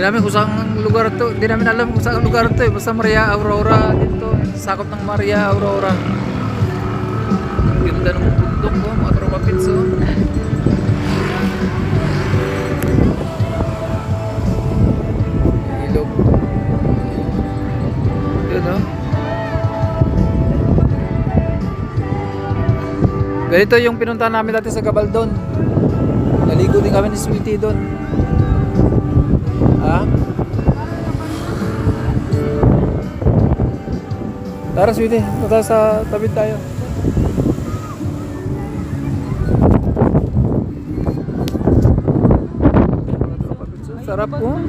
namin kung saan lugar to. Di namin alam kung saan lugar to eh. Basta Maria Aurora dito. Sakop ng Maria Aurora. Ang ganda ng bundok ko, mga tropa pits oh. Ilog. Yun oh. Ganito yung pinuntahan namin dati sa Gabaldon. Naligo din kami ni Sweetie doon. Ha? Tara Sweetie, tara sa tabi tayo. Sarap po.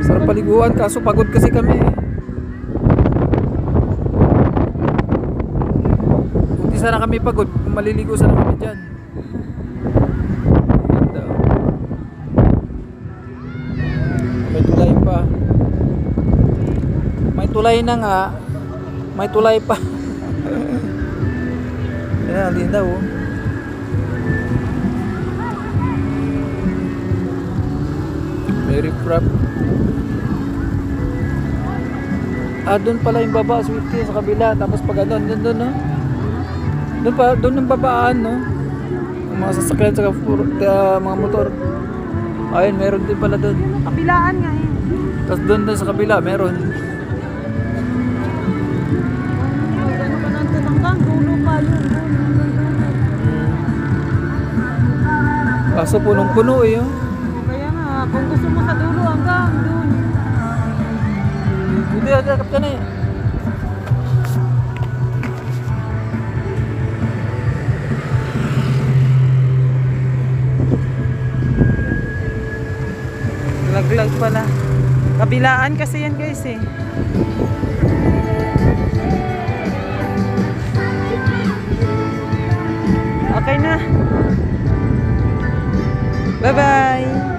Sarap paliguan kaso pagod kasi kami. Hindi sana kami pagod, maliligo sana kami dyan. May tulay pa. May tulay na nga. May tulay pa. Ayan, linda oh. Very prop. Doon pala yung baba, Sweetie, sa kabila. Tapos pag ano, doon no? Doon pa, doon yung babaan, no? Yung mga sasakyan sa mga motor. Ayun, meron din pala doon. Kabilaan nga eh. Tapos doon sa kabila, meron. Ano ka nang tatanggang? Dulo pa yun. Kaso punong-puno eh, oh. Kaya nga, kung gusto mo sa dulo hanggang doon. Hindi, agad ka na eh. Laglag pala. Kabilaan kasi yan guys eh. Okay na. Bye bye.